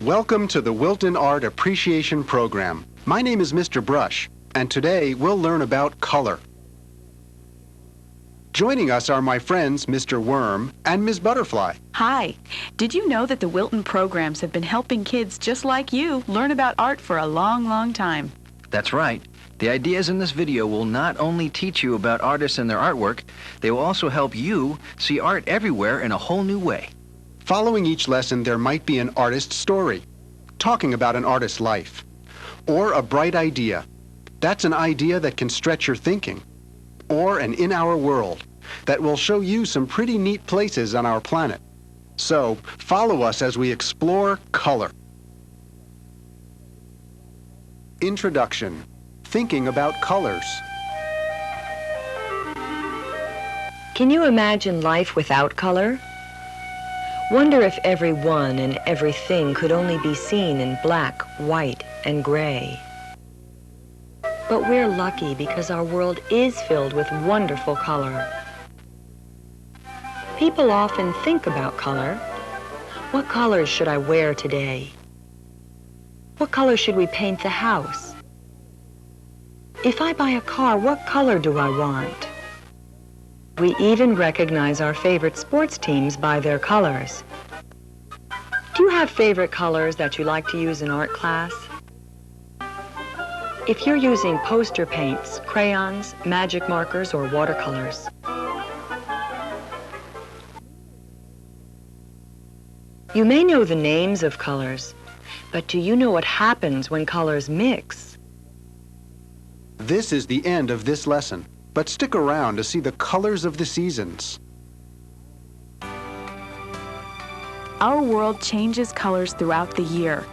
Welcome to the Wilton Art Appreciation Program. My name is Mr. Brush, and today we'll learn about color. Joining us are my friends Mr. Worm and Ms. Butterfly. Hi. Did you know that the Wilton programs have been helping kids just like you learn about art for a long, long time? That's right. The ideas in this video will not only teach you about artists and their artwork, they will also help you see art everywhere in a whole new way. Following each lesson, there might be an artist's story, talking about an artist's life, or a bright idea. That's an idea that can stretch your thinking, or an in our world that will show you some pretty neat places on our planet. So, follow us as we explore color. Introduction. Thinking about colors. Can you imagine life without color? Wonder if everyone and everything could only be seen in black, white, and gray. But we're lucky because our world is filled with wonderful color. People often think about color. What colors should I wear today? What color should we paint the house? If I buy a car, what color do I want? We even recognize our favorite sports teams by their colors. Do you have favorite colors that you like to use in art class? If you're using poster paints, crayons, magic markers, or watercolors, you may know the names of colors, but do you know what happens when colors mix? This is the end of this lesson, but stick around to see the colors of the seasons. Our world changes colors throughout the year.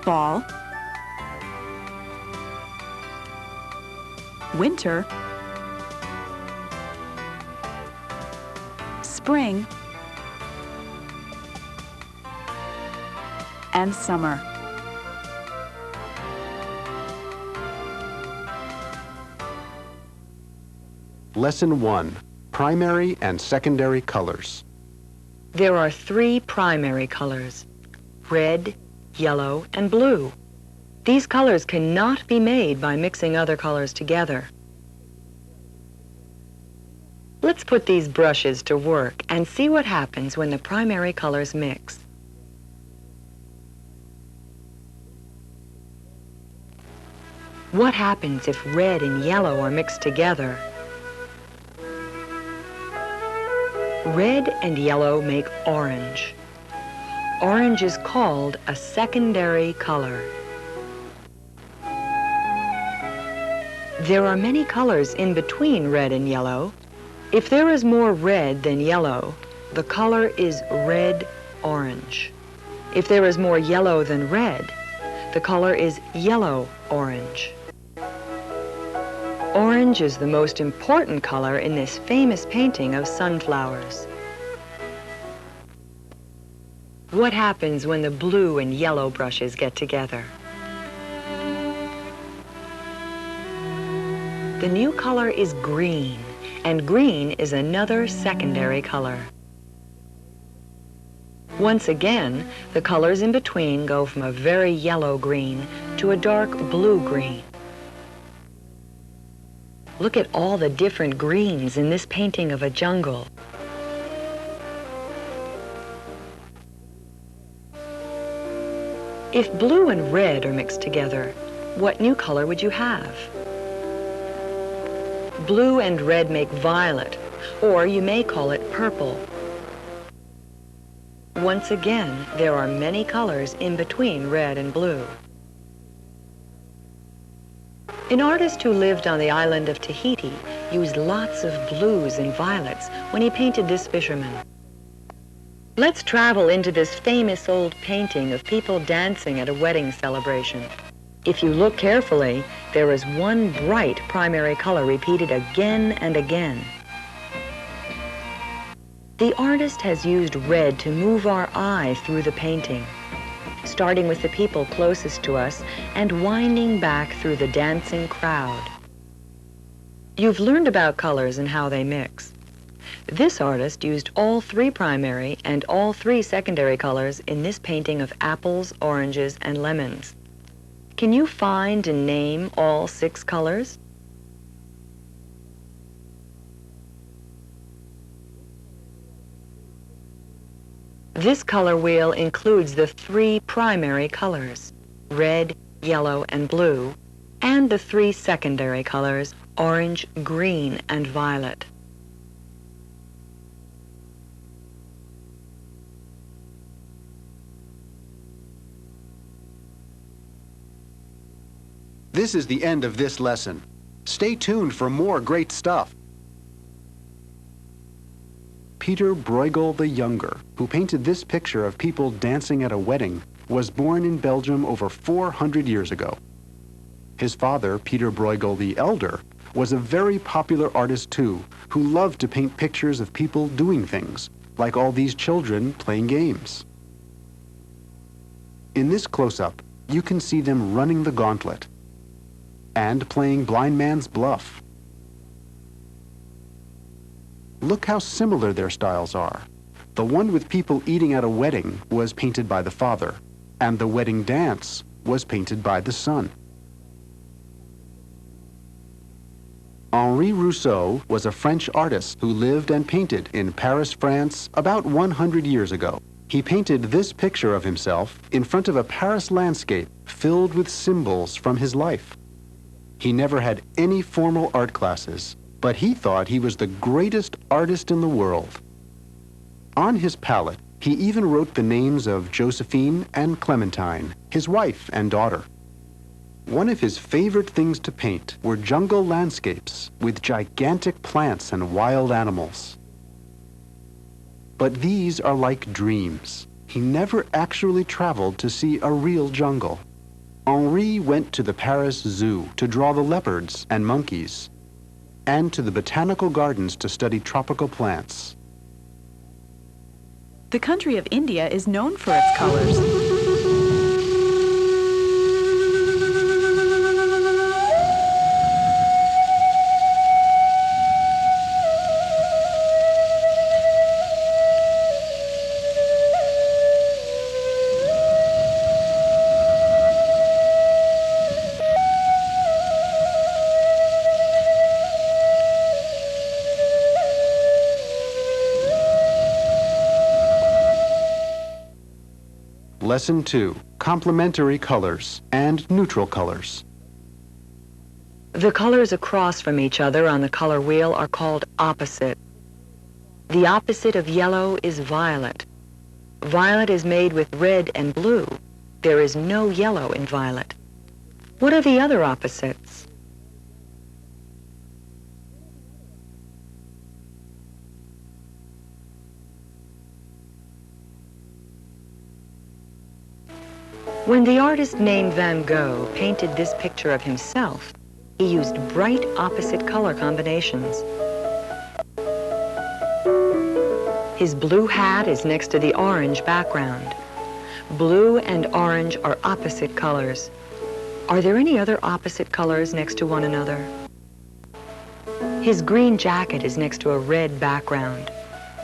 Fall, winter, spring, and summer. Lesson 1. Primary and secondary colors. There are 3 primary colors: red, yellow, and blue. These colors cannot be made by mixing other colors together. Let's put these brushes to work and see what happens when the primary colors mix. What happens if red and yellow are mixed together? Red and yellow make orange. Orange is called a secondary color. There are many colors in between red and yellow. If there is more red than yellow, the color is red-orange. If there is more yellow than red, the color is yellow-orange. Orange is the most important color in this famous painting of sunflowers. What happens when the blue and yellow brushes get together? The new color is green, and green is another secondary color. Once again, the colors in between go from a very yellow green to a dark blue green. Look at all the different greens in this painting of a jungle. If blue and red are mixed together, what new color would you have? Blue and red make violet, or you may call it purple. Once again, there are many colors in between red and blue. An artist who lived on the island of Tahiti used lots of blues and violets when he painted this fisherman. Let's travel into this famous old painting of people dancing at a wedding celebration. If you look carefully, there is one bright primary color repeated again and again. The artist has used red to move our eye through the painting, starting with the people closest to us and winding back through the dancing crowd. You've learned about colors and how they mix. This artist used all 3 primary and all 3 secondary colors in this painting of apples, oranges, and lemons. Can you find and name all 6 colors? This color wheel includes the 3 primary colors, red, yellow, and blue, and the 3 secondary colors, orange, green, and violet. This is the end of this lesson. Stay tuned for more great stuff. Peter Bruegel the Younger, who painted this picture of people dancing at a wedding, was born in Belgium over 400 years ago. His father, Peter Bruegel the Elder, was a very popular artist too, who loved to paint pictures of people doing things, like all these children playing games. In this close-up, you can see them running the gauntlet and playing blind man's bluff. Look how similar their styles are. The one with people eating at a wedding was painted by the father, and the wedding dance was painted by the son. Henri Rousseau was a French artist who lived and painted in Paris, France, about 100 years ago. He painted this picture of himself in front of a Paris landscape filled with symbols from his life. He never had any formal art classes, but he thought he was the greatest artist in the world. On his palette, he even wrote the names of Josephine and Clementine, his wife and daughter. One of his favorite things to paint were jungle landscapes with gigantic plants and wild animals. But these are like dreams. He never actually traveled to see a real jungle. Henri went to the Paris Zoo to draw the leopards and monkeys, and to the botanical gardens to study tropical plants. The country of India is known for its colors. Lesson 2, Complementary Colors and Neutral Colors. The colors across from each other on the color wheel are called opposite. The opposite of yellow is violet. Violet is made with red and blue. There is no yellow in violet. What are the other opposites? When the artist named Van Gogh painted this picture of himself, he used bright opposite color combinations. His blue hat is next to the orange background. Blue and orange are opposite colors. Are there any other opposite colors next to one another? His green jacket is next to a red background.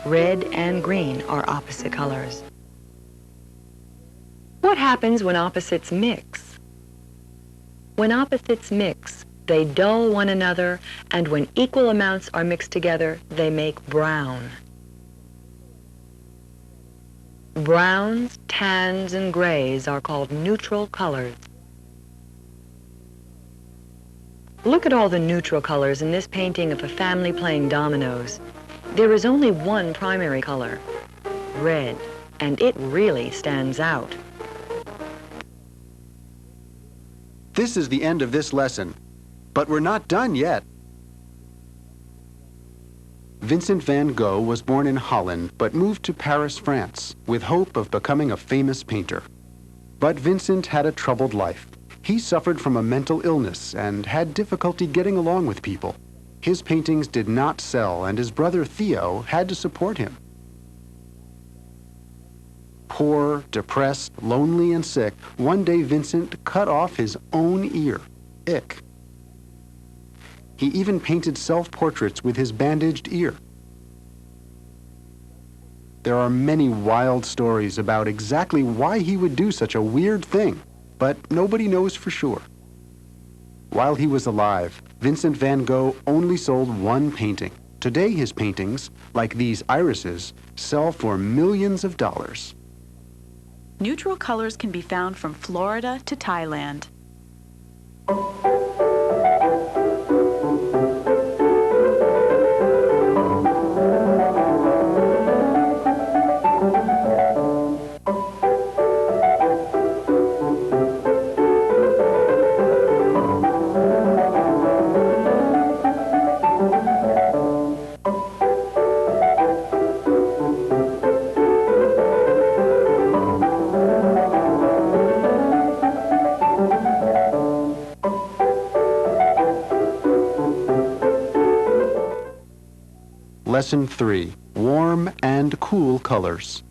Red and green are opposite colors. What happens when opposites mix? When opposites mix, they dull one another, and when equal amounts are mixed together, they make brown. Browns, tans, and grays are called neutral colors. Look at all the neutral colors in this painting of a family playing dominoes. There is only one primary color, red, and it really stands out. This is the end of this lesson, but we're not done yet. Vincent van Gogh was born in Holland but moved to Paris, France, with hope of becoming a famous painter. But Vincent had a troubled life. He suffered from a mental illness and had difficulty getting along with people. His paintings did not sell, and his brother Theo had to support him. Poor, depressed, lonely, and sick, one day Vincent cut off his own ear. Ick. He even painted self-portraits with his bandaged ear. There are many wild stories about exactly why he would do such a weird thing, but nobody knows for sure. While he was alive, Vincent van Gogh only sold one painting. Today his paintings, like these irises, sell for millions of dollars. Neutral colors can be found from Florida to Thailand. Lesson 3. Warm and cool colors.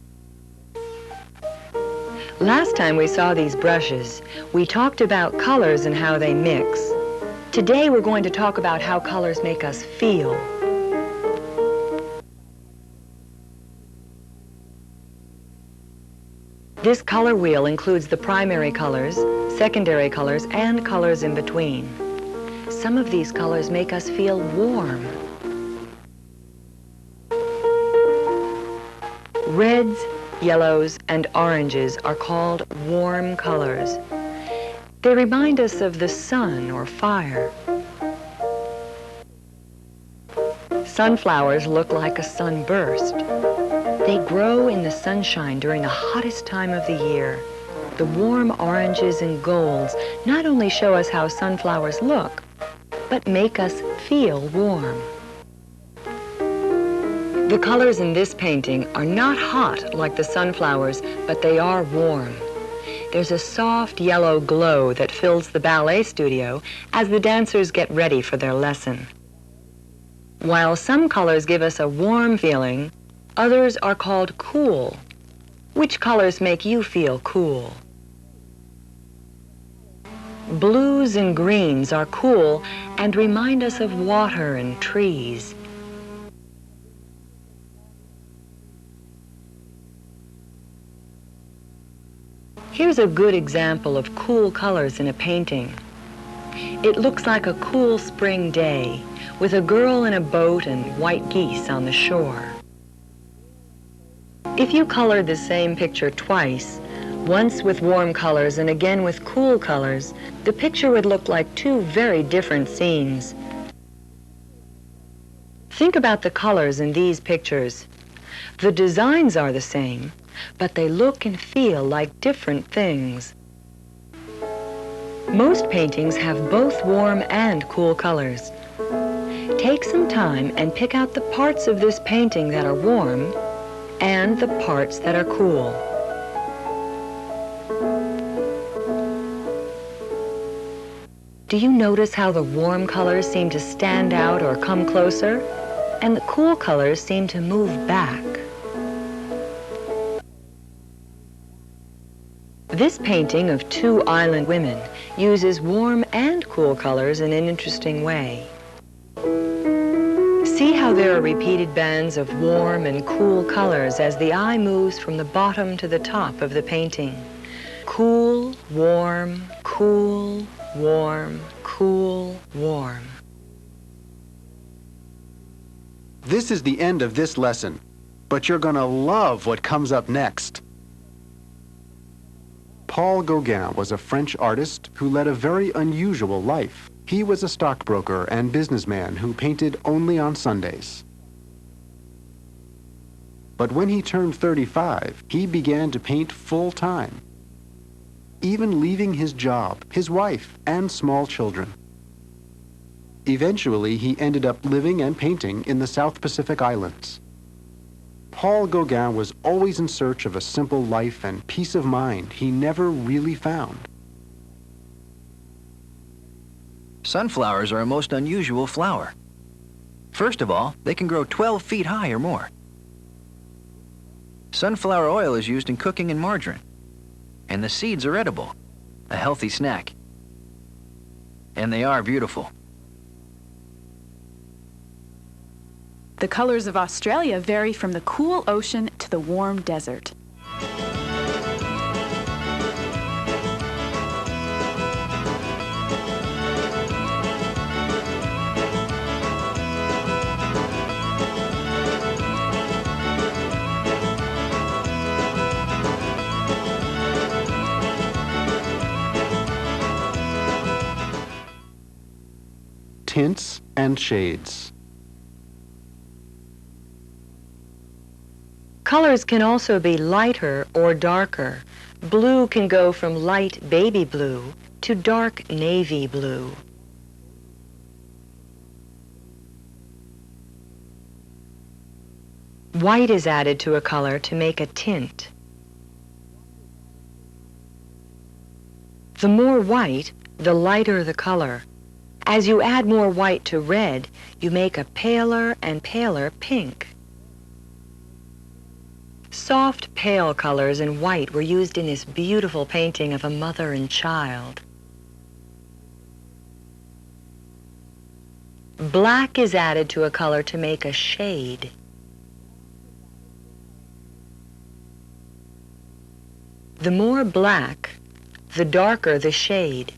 Last time we saw these brushes, we talked about colors and how they mix. Today we're going to talk about how colors make us feel. This color wheel includes the primary colors, secondary colors, and colors in between. Some of these colors make us feel warm. Reds, yellows, and oranges are called warm colors. They remind us of the sun or fire. Sunflowers look like a sunburst. They grow in the sunshine during the hottest time of the year. The warm oranges and golds not only show us how sunflowers look, but make us feel warm. The colors in this painting are not hot like the sunflowers, but they are warm. There's a soft yellow glow that fills the ballet studio as the dancers get ready for their lesson. While some colors give us a warm feeling, others are called cool. Which colors make you feel cool? Blues and greens are cool and remind us of water and trees. Here's a good example of cool colors in a painting. It looks like a cool spring day with a girl in a boat and white geese on the shore. If you colored the same picture twice, once with warm colors and again with cool colors, the picture would look like two very different scenes. Think about the colors in these pictures. The designs are the same, but they look and feel like different things. Most paintings have both warm and cool colors. Take some time and pick out the parts of this painting that are warm and the parts that are cool. Do you notice how the warm colors seem to stand out or come closer, and the cool colors seem to move back? This painting of two island women uses warm and cool colors in an interesting way. See how there are repeated bands of warm and cool colors as the eye moves from the bottom to the top of the painting. Cool, warm, cool, warm, cool, warm. This is the end of this lesson, but you're gonna love what comes up next. Paul Gauguin was a French artist who led a very unusual life. He was a stockbroker and businessman who painted only on Sundays. But when he turned 35, he began to paint full-time, even leaving his job, his wife, and small children. Eventually, he ended up living and painting in the South Pacific Islands. Paul Gauguin was always in search of a simple life and peace of mind he never really found. Sunflowers are a most unusual flower. First of all, they can grow 12 feet high or more. Sunflower oil is used in cooking and margarine, and the seeds are edible, a healthy snack. And they are beautiful. The colors of Australia vary from the cool ocean to the warm desert. Tints and shades. Colors can also be lighter or darker. Blue can go from light baby blue to dark navy blue. White is added to a color to make a tint. The more white, the lighter the color. As you add more white to red, you make a paler and paler pink. Soft, pale colors and white were used in this beautiful painting of a mother and child. Black is added to a color to make a shade. The more black, the darker the shade.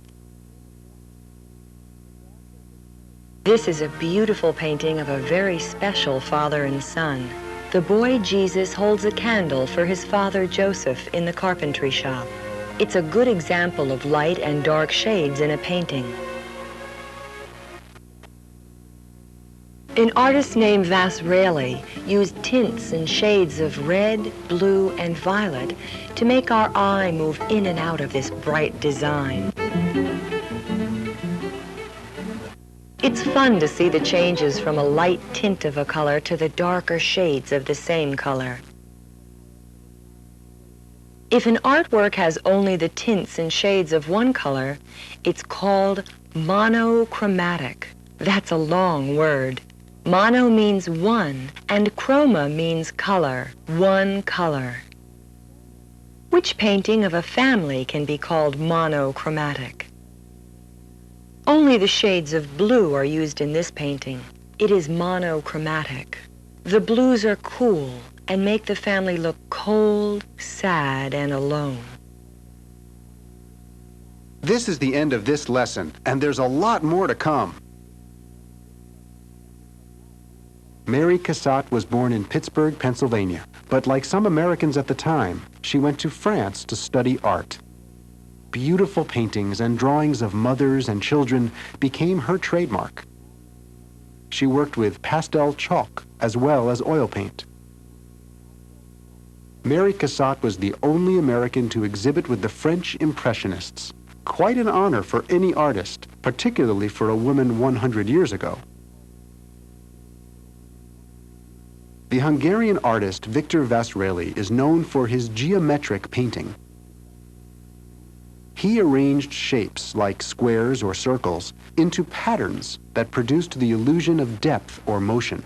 This is a beautiful painting of a very special father and son. The boy Jesus holds a candle for his father Joseph in the carpentry shop. It's a good example of light and dark shades in a painting. An artist named Vasarely used tints and shades of red, blue, and violet to make our eye move in and out of this bright design. It's fun to see the changes from a light tint of a color to the darker shades of the same color. If an artwork has only the tints and shades of one color, it's called monochromatic. That's a long word. Mono means one, and chroma means color, one color. Which painting of a family can be called monochromatic? Only the shades of blue are used in this painting. It is monochromatic. The blues are cool and make the family look cold, sad, and alone. This is the end of this lesson, and there's a lot more to come. Mary Cassatt was born in Pittsburgh, Pennsylvania, but like some Americans at the time, she went to France to study art. Beautiful paintings and drawings of mothers and children became her trademark. She worked with pastel chalk as well as oil paint. Mary Cassatt was the only American to exhibit with the French Impressionists. Quite an honor for any artist, particularly for a woman 100 years ago. The Hungarian artist Victor Vasarely is known for his geometric painting. He arranged shapes, like squares or circles, into patterns that produced the illusion of depth or motion.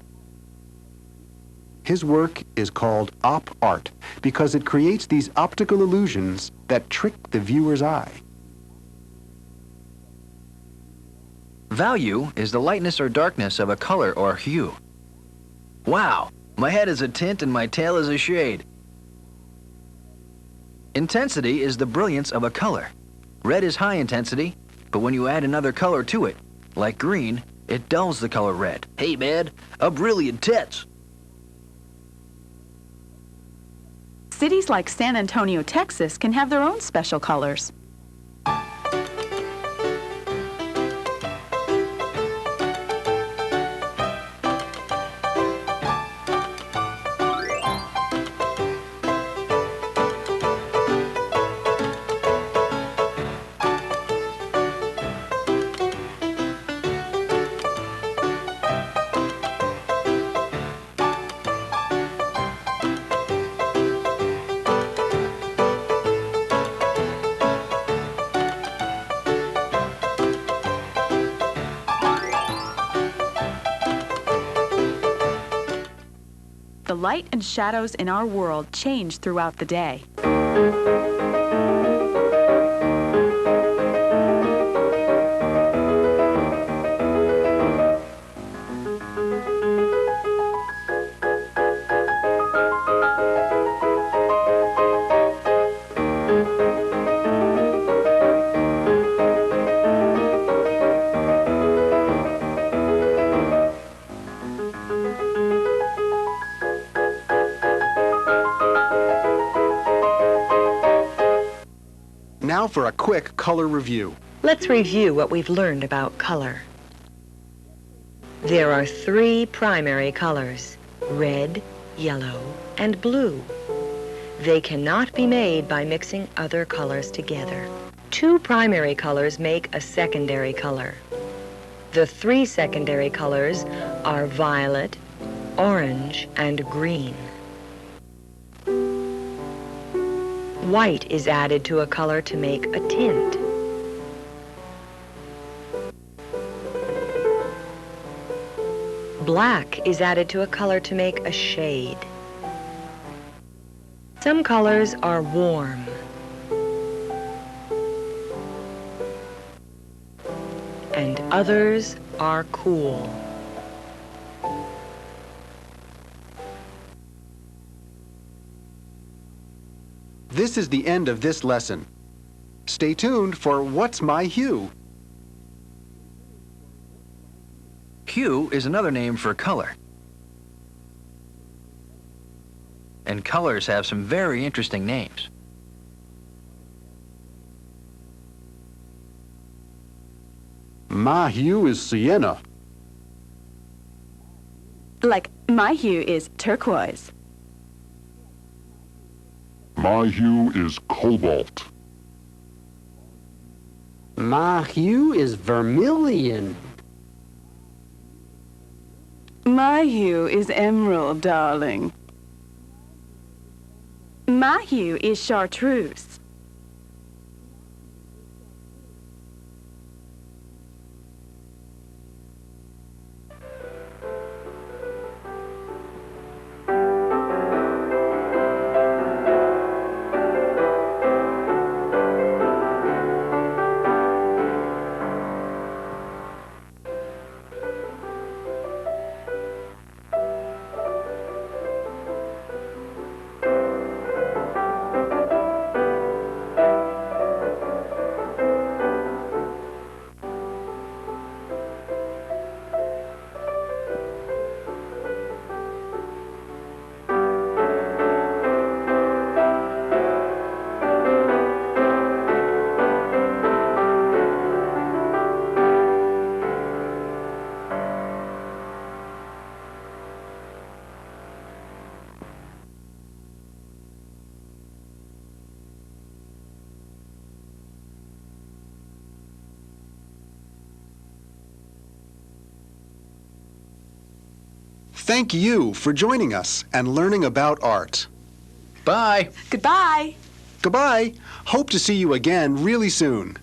His work is called op art because it creates these optical illusions that trick the viewer's eye. Value is the lightness or darkness of a color or hue. Wow, my head is a tint and my tail is a shade. Intensity is the brilliance of a color. Red is high intensity, but when you add another color to it, like green, it dulls the color red. Hey man, I'm really intense. Cities like San Antonio, Texas can have their own special colors. The light and shadows in our world change throughout the day. Now for a quick color review. Let's review what we've learned about color. There are 3 primary colors: red, yellow, and blue. They cannot be made by mixing other colors together. 2 primary colors make a secondary color. The 3 secondary colors are violet, orange, and green. White is added to a color to make a tint. Black is added to a color to make a shade. Some colors are warm. And others are cool. This is the end of this lesson. Stay tuned for What's My Hue? Hue is another name for color. And colors have some very interesting names. My hue is sienna. Like, my hue is turquoise. My hue is cobalt. My hue is vermilion. My hue is emerald, darling. My hue is chartreuse. Thank you for joining us and learning about art. Bye! Goodbye. Goodbye. Hope to see you again really soon.